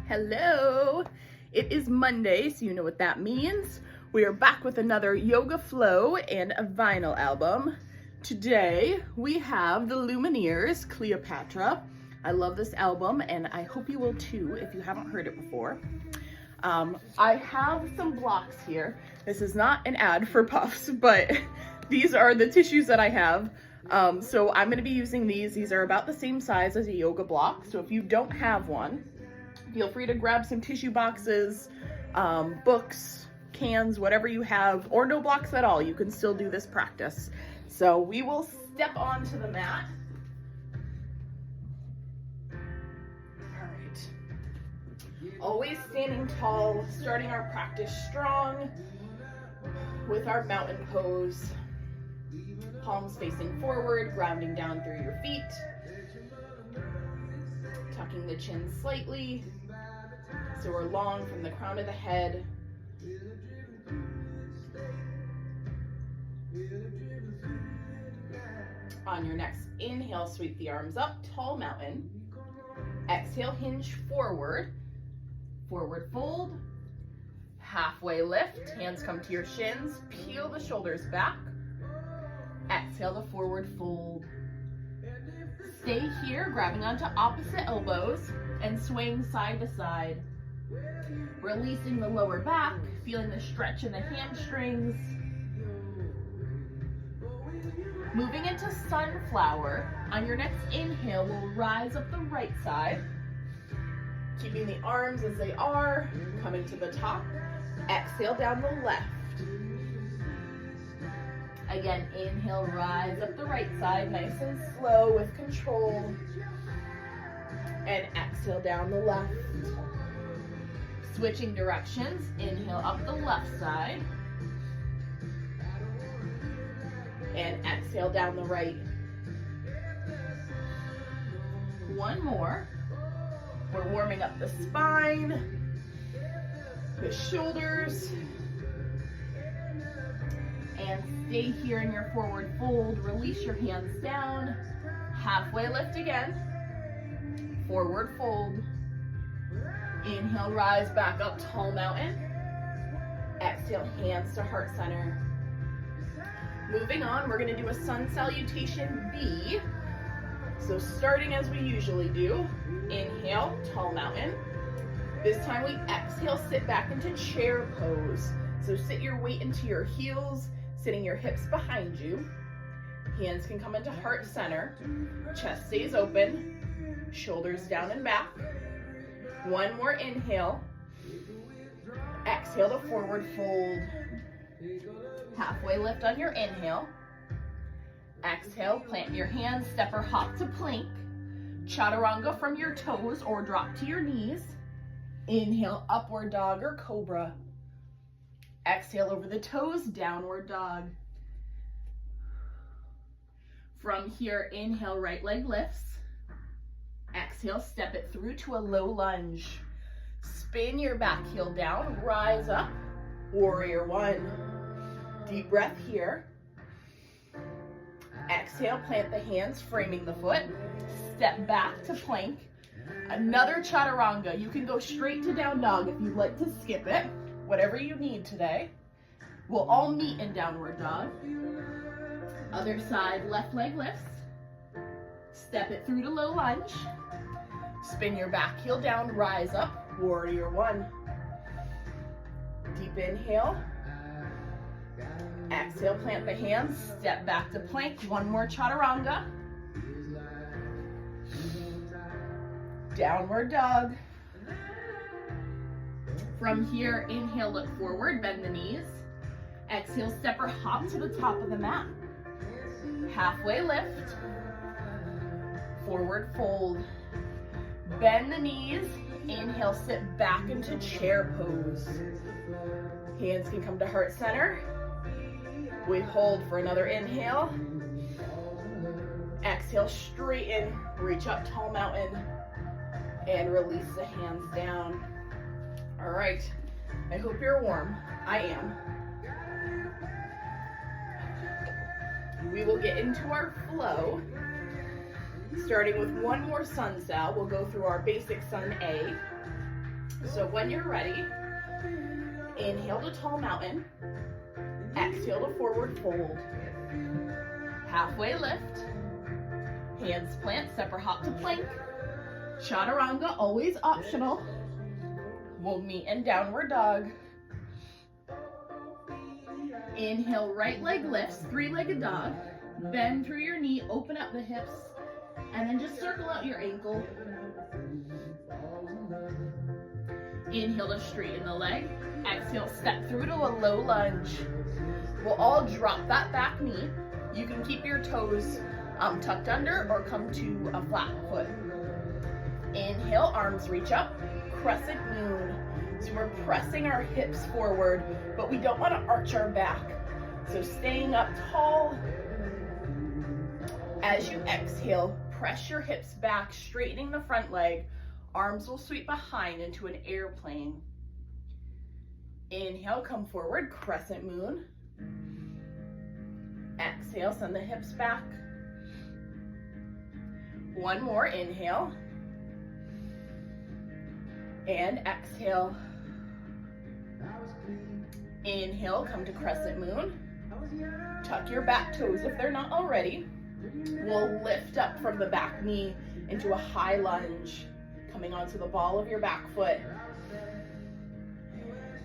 Hello! It is Monday, so you know what that means. We are back with another Yoga Flow and a vinyl album. Today we have the Lumineers, Cleopatra. I love this album and I hope you will too if you haven't heard it before. I have some blocks here. This is not an ad for Puffs, but these are the tissues that I have. So I'm going to be using these. These are about the same size as a yoga block. So if you don't have one, feel free to grab some tissue boxes, books, cans, whatever you have, or no blocks at all. You can still do this practice. So we will step onto the mat. All right. Always standing tall, starting our practice strong with our mountain pose. Palms facing forward, grounding down through your feet. Tucking the chin slightly, so we're long from the crown of the head. On your next inhale, sweep the arms up, tall mountain. Exhale, hinge forward. Forward fold. Halfway lift, hands come to your shins. Peel the shoulders back. Exhale the forward fold. Stay here, grabbing onto opposite elbows and swaying side to side. Releasing the lower back, feeling the stretch in the hamstrings. Moving into sunflower. On your next inhale, we'll rise up the right side. Keeping the arms as they are, coming to the top. Exhale down the left. Again, inhale, rise up the right side, nice and slow with control. And exhale down the left. Switching directions, inhale up the left side. And exhale down the right. One more. We're warming up the spine, the shoulders. And stay here in your forward fold. Release your hands down. Halfway lift again. Forward fold. Inhale, rise back up, tall mountain. Exhale, hands to heart center. Moving on, we're going to do a sun salutation B. So starting as we usually do. Inhale, tall mountain. This time we exhale, sit back into chair pose. So sit your weight into your heels, sitting your hips behind you. Hands can come into heart center. Chest stays open. Shoulders down and back. One more inhale. Exhale to forward fold. Halfway lift on your inhale. Exhale, plant your hands, step or hop to plank. Chaturanga from your toes or drop to your knees. Inhale, upward dog or cobra. Exhale over the toes, downward dog. From here, inhale, right leg lifts. Exhale, step it through to a low lunge. Spin your back heel down, rise up, warrior one. Deep breath here. Exhale, plant the hands, framing the foot. Step back to plank. Another chaturanga. You can go straight to down dog if you'd like to skip it. Whatever you need today. We'll all meet in downward dog. Other side, left leg lifts. Step it through to low lunge. Spin your back heel down, rise up, warrior one. Deep inhale. Exhale, plant the hands, step back to plank. One more chaturanga. Downward dog. From here, inhale, look forward, bend the knees. Exhale, step or hop to the top of the mat. Halfway lift. Forward fold. Bend the knees. Inhale, sit back into chair pose. Hands can come to heart center. We hold for another inhale. Exhale, straighten, reach up, tall mountain, and release the hands down. All right, I hope you're warm. I am. We will get into our flow. Starting with one more sun sal, we'll go through our basic sun A. So when you're ready, inhale to tall mountain, exhale to forward fold, halfway lift, hands plant, step or hop to plank, chaturanga, always optional. We'll meet in downward dog. Inhale, right leg lifts, three-legged dog. Bend through your knee, open up the hips, and then just circle out your ankle. Inhale to straighten the leg. Exhale, step through to a low lunge. We'll all drop that back knee. You can keep your toes tucked under or come to a flat foot. Inhale, arms reach up, crescent moon. So we're pressing our hips forward, but we don't want to arch our back. So staying up tall. As you exhale, press your hips back, straightening the front leg. Arms will sweep behind into an airplane. Inhale, come forward, crescent moon. Exhale, send the hips back. One more, inhale. And exhale. Inhale, come to crescent moon. Tuck your back toes if they're not already. We'll lift up from the back knee into a high lunge, coming onto the ball of your back foot.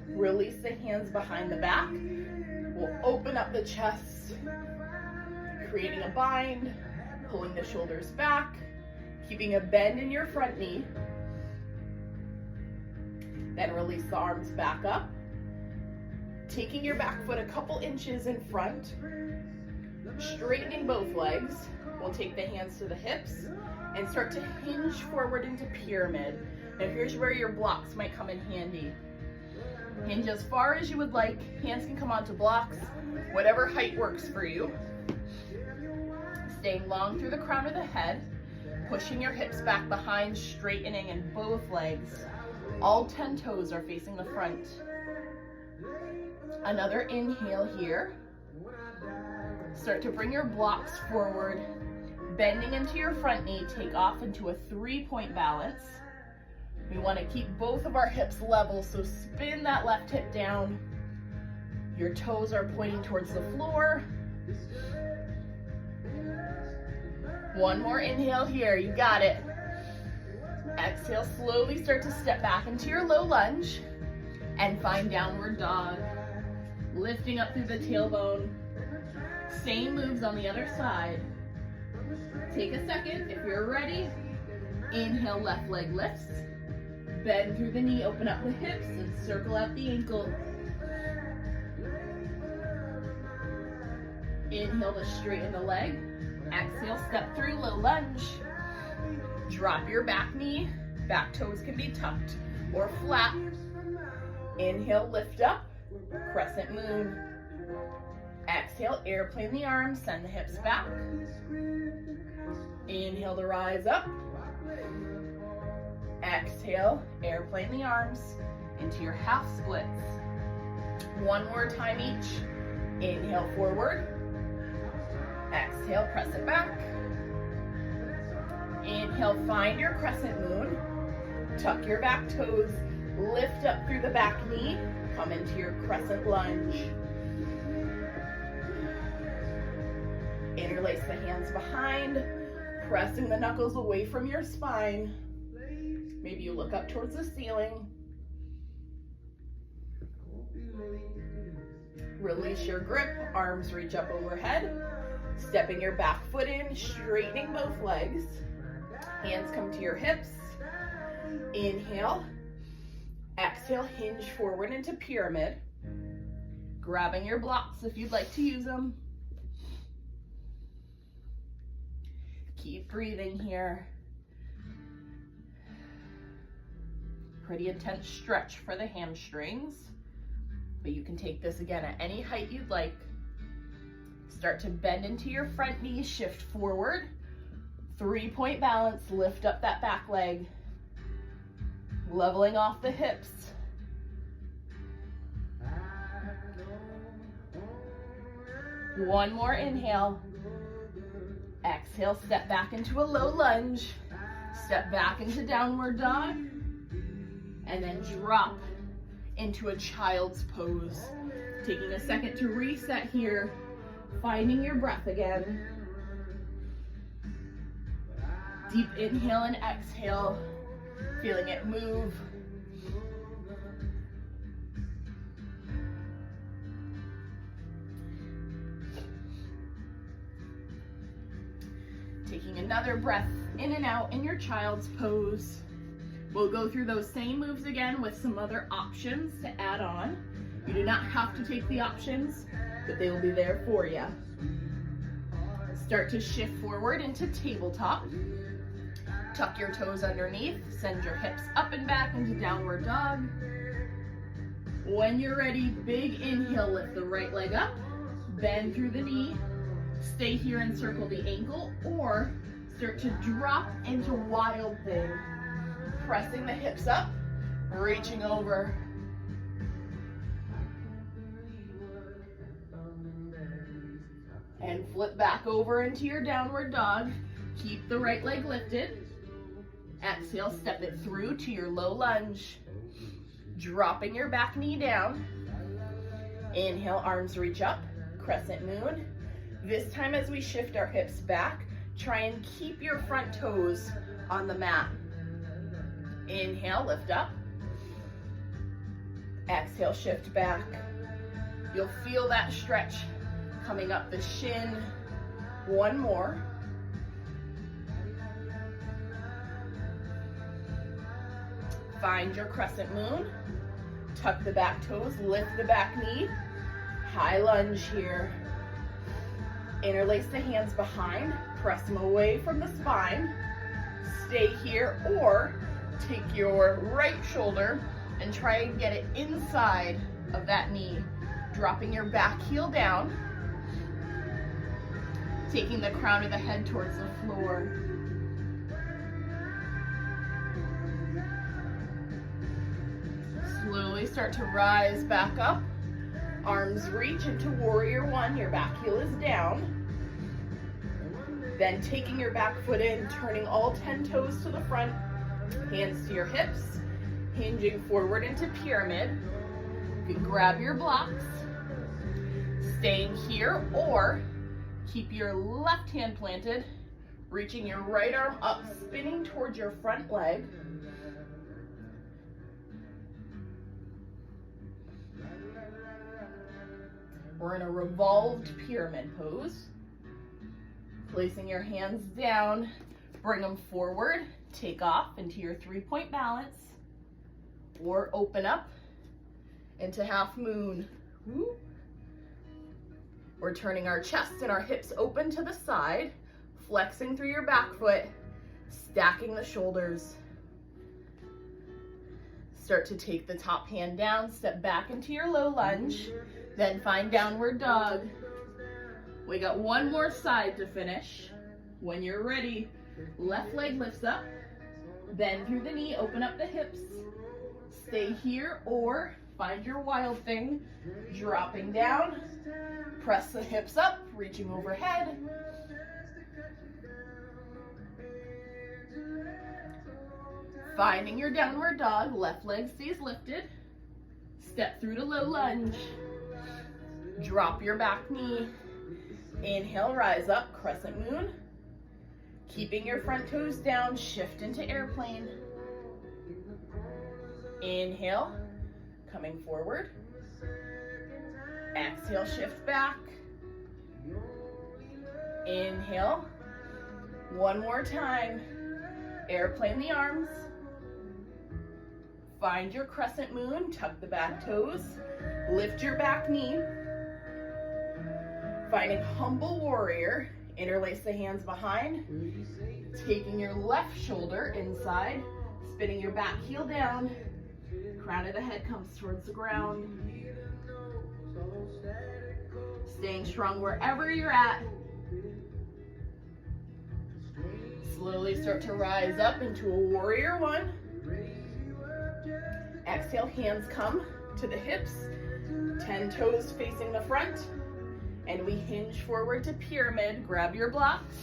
Release the hands behind the back. We'll open up the chest, creating a bind, pulling the shoulders back, keeping a bend in your front knee. Then release the arms back up, taking your back foot a couple inches in front, straightening both legs. We'll take the hands to the hips and start to hinge forward into pyramid. And here's where your blocks might come in handy. Hinge as far as you would like. Hands can come onto blocks, whatever height works for you. Staying long through the crown of the head, pushing your hips back behind, straightening in both legs. All 10 toes are facing the front. Another inhale here. Start to bring your blocks forward, bending into your front knee, take off into a 3-point balance. We want to keep both of our hips level, so spin that left hip down. Your toes are pointing towards the floor. One more inhale here, you got it. Exhale, slowly start to step back into your low lunge and find downward dog. Lifting up through the tailbone. Same moves on the other side. Take a second, if you're ready, inhale, left leg lifts. Bend through the knee, open up the hips, and circle out the ankle. Inhale to straighten the leg. Exhale, step through, low lunge. Drop your back knee. Back toes can be tucked or flat. Inhale, lift up, crescent moon. Exhale, airplane the arms, send the hips back. Inhale to rise up. Exhale, airplane the arms into your half splits. One more time each. Inhale forward. Exhale, press it back. Inhale, find your crescent moon. Tuck your back toes. Lift up through the back knee. Come into your crescent lunge. Interlace the hands behind, pressing the knuckles away from your spine. Maybe you look up towards the ceiling. Release your grip, arms reach up overhead. Stepping your back foot in, straightening both legs. Hands come to your hips. Inhale. Exhale, hinge forward into pyramid. Grabbing your blocks if you'd like to use them. Keep breathing here. Pretty intense stretch for the hamstrings, but you can take this again at any height you'd like. Start to bend into your front knee, shift forward. 3-point balance, lift up that back leg. Leveling off the hips. One more inhale. Exhale, step back into a low lunge. Step back into downward dog. and then drop into a child's pose. Taking a second to reset here, finding your breath again. Deep inhale and exhale, feeling it move. Taking another breath in and out in your child's pose. We'll go through those same moves again with some other options to add on. You do not have to take the options, but they will be there for you. Start to shift forward into tabletop. Tuck your toes underneath, send your hips up and back into downward dog. When you're ready, big inhale, lift the right leg up, bend through the knee, stay here and circle the ankle, or start to drop into wild thing. Pressing the hips up, reaching over. And flip back over into your downward dog. Keep the right leg lifted. Exhale, step it through to your low lunge. Dropping your back knee down. Inhale, arms reach up, crescent moon. This time as we shift our hips back, try and keep your front toes on the mat. Inhale, lift up. Exhale, shift back. You'll feel that stretch coming up the shin. One more. Find your crescent moon. Tuck the back toes, lift the back knee. High lunge here. Interlace the hands behind, press them away from the spine. Stay here, or take your right shoulder and try and get it inside of that knee. Dropping your back heel down. Taking the crown of the head towards the floor. Slowly start to rise back up. Arms reach into warrior one. Your back heel is down. Then taking your back foot in, turning all 10 toes to the front. Hands to your hips. Hinging forward into pyramid. You can grab your blocks. Staying here, or keep your left hand planted, reaching your right arm up, spinning towards your front leg. We're in a revolved pyramid pose. Placing your hands down, bring them forward, take off into your 3-point balance, or open up into half moon. Woo. We're turning our chest and our hips open to the side, flexing through your back foot, stacking the shoulders. Start to take the top hand down, step back into your low lunge, then find downward dog. We got one more side to finish. When you're ready, left leg lifts up, bend through the knee, open up the hips, stay here, or find your wild thing, dropping down. Press the hips up, reaching overhead. Finding your downward dog, left leg stays lifted. Step through to low lunge. Drop your back knee. Inhale, rise up, crescent moon. Keeping your front toes down, shift into airplane. Inhale, coming forward. Exhale, shift back. Inhale. One more time. Airplane the arms. Find your crescent moon, tuck the back toes, lift your back knee. Finding humble warrior, interlace the hands behind, taking your left shoulder inside, spinning your back heel down, crown of the head comes towards the ground. Staying strong wherever you're at. Slowly start to rise up into a warrior one. Exhale, hands come to the hips, 10 toes facing the front, and we hinge forward to pyramid. Grab your blocks.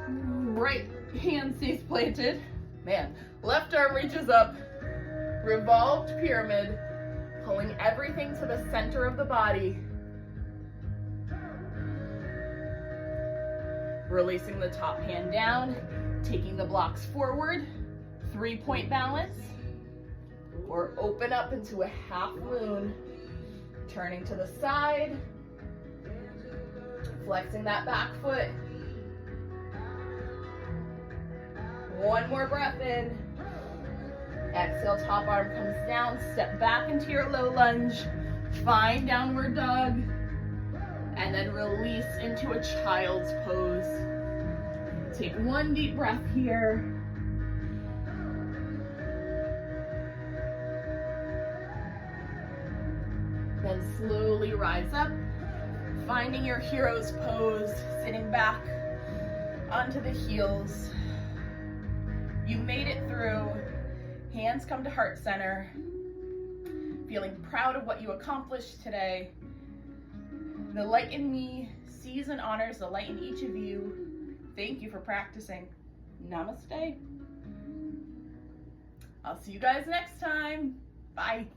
Right hand stays planted. Man, left arm reaches up, revolved pyramid, pulling everything to the center of the body. Releasing the top hand down, taking the blocks forward, 3-point balance, or open up into a half moon, turning to the side, flexing that back foot. One more breath in. Exhale, top arm comes down, step back into your low lunge, find downward dog, and then release into a child's pose. Take one deep breath here. Then slowly rise up, finding your hero's pose, sitting back onto the heels. You made it through. Hands come to heart center. Feeling proud of what you accomplished today. The light in me sees and honors the light in each of you. Thank you for practicing. Namaste. I'll see you guys next time. Bye.